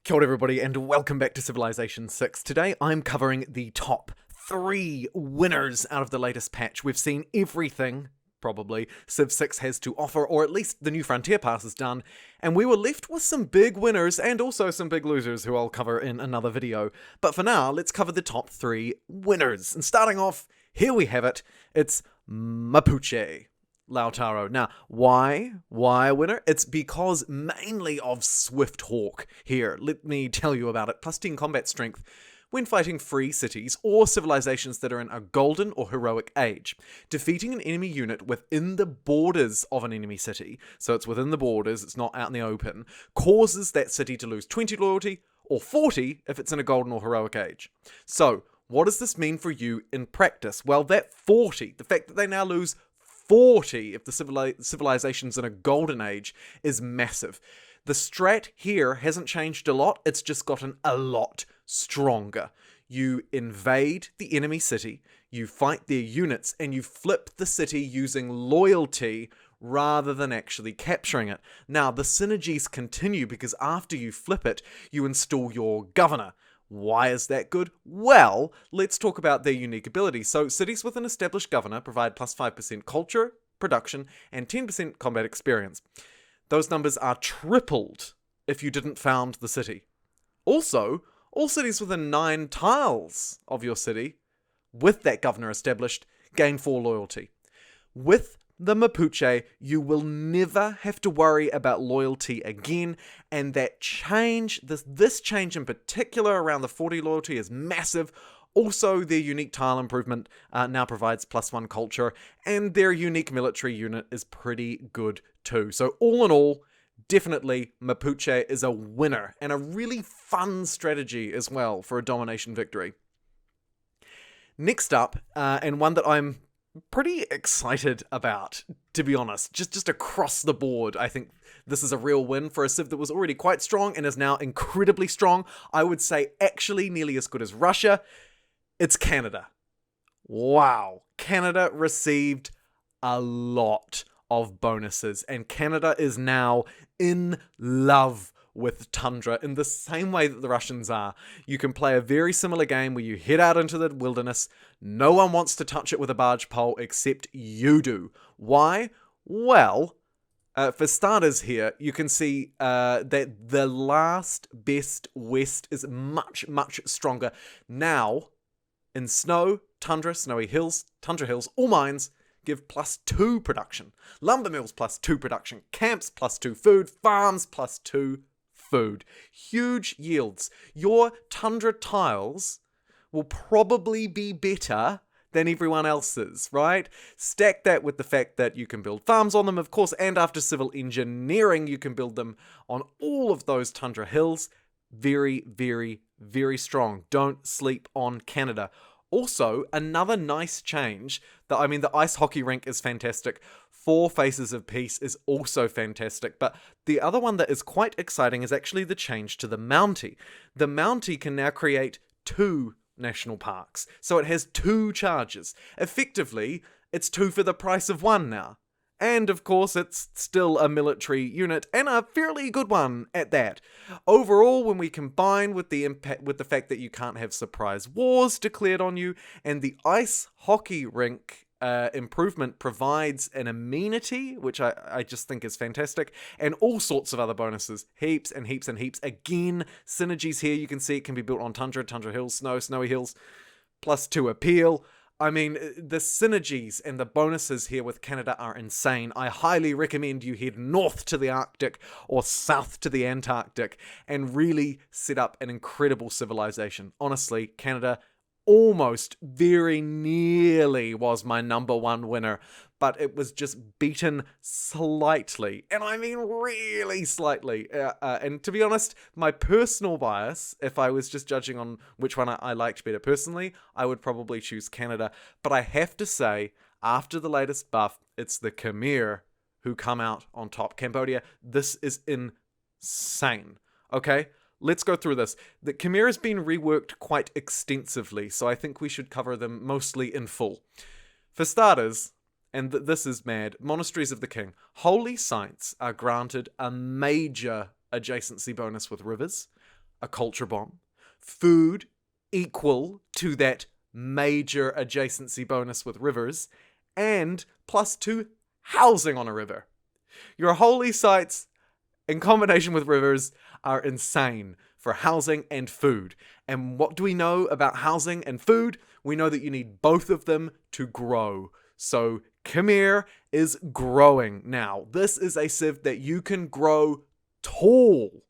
Kia ora everybody and welcome back to Civilization 6. Today I'm covering the top 3 winners out of the latest patch. We've seen everything, probably, Civ 6 has to offer, or at least the new Frontier Pass is done, and we were left with some big winners and also some big losers who I'll cover in another video. But for now, let's cover the top 3 winners. And starting off, here we have it, it's Mapuche. Lautaro. Now, why a winner? It's because mainly of Swift Hawk here. Let me tell you about it. Plus 10 combat strength when fighting free cities or civilizations that are in a golden or heroic age. Defeating an enemy unit within the borders of an enemy city, so it's within the borders, it's not out in the open, causes that city to lose 20 loyalty or 40 if it's in a golden or heroic age. So, what does this mean for you in practice? Well, that 40, the fact that they now lose 40 if the civilization's in a golden age is massive. The strat here hasn't changed a lot, it's just gotten a lot stronger. You invade the enemy city, you fight their units, and you flip the city using loyalty rather than actually capturing it. Now, the synergies continue because after you flip it, you install your governor. Why is that good? Well, let's talk about their unique abilities. So, cities with an established governor provide plus 5% culture, production, and 10% combat experience. Those numbers are tripled if you didn't found the city. Also, all cities within 9 tiles of your city, with that governor established, gain 4 loyalty. With the Mapuche, you will never have to worry about loyalty again, and that change, this change in particular around the 40 loyalty is massive. Also, their unique tile improvement now provides plus 1 culture, and their unique military unit is pretty good too. So all in all, definitely Mapuche is a winner, and a really fun strategy as well for a domination victory. Next up, and one that I'm pretty excited about, to be honest, just across the board. I think this is a real win for a Civ that was already quite strong and is now incredibly strong. I would say actually nearly as good as Russia. It's Canada. Wow. Canada received a lot of bonuses, and Canada is now in love with Tundra in the same way that the Russians are. You can play a very similar game where you head out into the wilderness. No one wants to touch it with a barge pole except you do. Why? Well, for starters here, you can see that the last best west is much, much stronger. Now, in snow, tundra, snowy hills, tundra hills, all mines give plus 2 production. Lumber mills plus 2 production. Camps plus 2 food. Farms plus 2 food. Huge yields. Your tundra tiles will probably be better than everyone else's, right? Stack that with the fact that you can build farms on them, of course, and after civil engineering, you can build them on all of those tundra hills. Very, very, very strong. Don't sleep on Canada. Also, another nice change, the ice hockey rink is fantastic. 4 Faces of Peace is also fantastic, but the other one that is quite exciting is actually the change to the Mountie. The Mountie can now create 2 national parks, so it has 2 charges. Effectively, it's 2 for the price of 1 now. And of course, it's still a military unit, and a fairly good one at that. Overall, when we combine with the fact that you can't have surprise wars declared on you, and the ice hockey rink improvement provides an amenity, which I just think is fantastic, and all sorts of other bonuses, heaps and heaps and heaps. Again, synergies here. You can see it can be built on tundra hills, snowy hills, plus 2 appeal. I mean, the synergies and the bonuses here with Canada are insane. I highly recommend you head north to the Arctic or south to the Antarctic and really set up an incredible civilization. Honestly, Canada almost very nearly was my number 1 winner, but it was just beaten slightly, and I mean really slightly. And to be honest, my personal bias, if I was just judging on which one I liked better personally, I would probably choose Canada. But I have to say, after the latest buff, it's the Khmer who come out on top. Cambodia, this is insane. Okay? Let's go through this. The Khmer has been reworked quite extensively, so I think we should cover them mostly in full. For starters, and this is mad, Monasteries of the King. Holy sites are granted a major adjacency bonus with rivers. a culture bomb, food equal to that major adjacency bonus with rivers, and +2 housing on a river. Your holy sites in combination with rivers are insane for housing and food. And what do we know about housing and food? We know that you need both of them to grow. So Khmer is growing now. This is a civ that you can grow tall.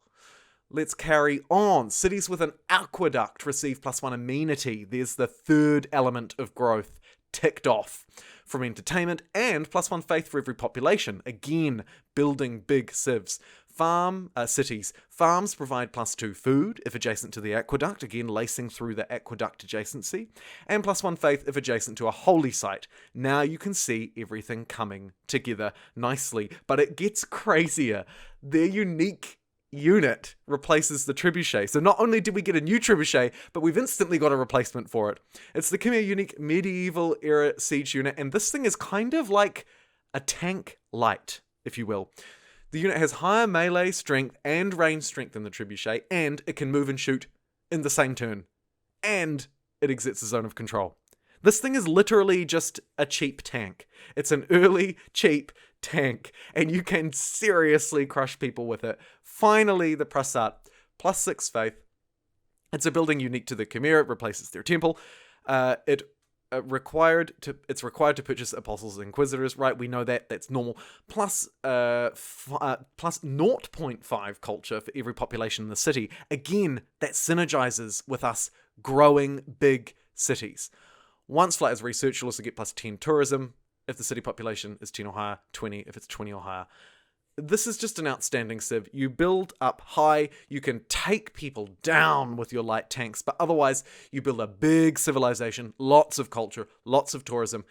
Let's carry on. Cities with an aqueduct receive +1 amenity. There's the third element of growth ticked off. From entertainment and +1 faith for every population. Again, building big civs. Cities. Farms provide +2 food if adjacent to the aqueduct, again lacing through the aqueduct adjacency, and +1 faith if adjacent to a holy site. Now you can see everything coming together nicely, but it gets crazier. Their unique unit replaces the trebuchet. So not only did we get a new trebuchet, but we've instantly got a replacement for it. It's the Khmer unique medieval era siege unit, and this thing is kind of like a tank light, if you will. The unit has higher melee strength and range strength than the trebuchet, and it can move and shoot in the same turn. And it exits the zone of control. This thing is literally just a cheap tank. It's an early, cheap tank, and you can seriously crush people with it. Finally, the Prasat, +6 faith. It's a building unique to the Khmer. It replaces their temple. It's required to purchase apostles and inquisitors, right? We know that. That's normal. Plus 0.5 culture for every population in the city. Again, that synergizes with us growing big cities. Once flight is researched, you'll also get +10 tourism if the city population is 10 or higher, 20 if it's 20 or higher. This is just an outstanding civ. You build up high, you can take people down with your light tanks, but otherwise you build a big civilization, lots of culture, lots of tourism.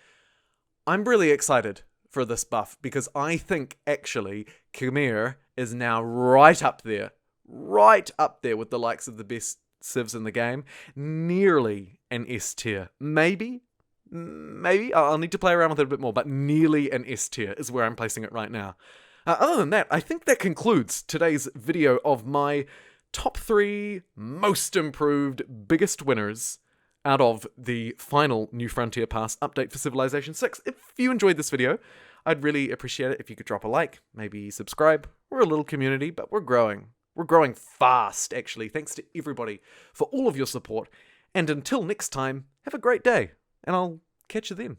I'm really excited for this buff because I think actually Khmer is now right up there with the likes of the best civs in the game, nearly an S tier. Maybe I'll need to play around with it a bit more, but nearly an S tier is where I'm placing it right now. Other than that, I think that concludes today's video of my top 3 most improved, biggest winners out of the final New Frontier Pass update for Civilization 6. If you enjoyed this video, I'd really appreciate it if you could drop a like, maybe subscribe. We're a little community, but we're growing. We're growing fast, actually. Thanks to everybody for all of your support. And until next time, have a great day, and I'll catch you then.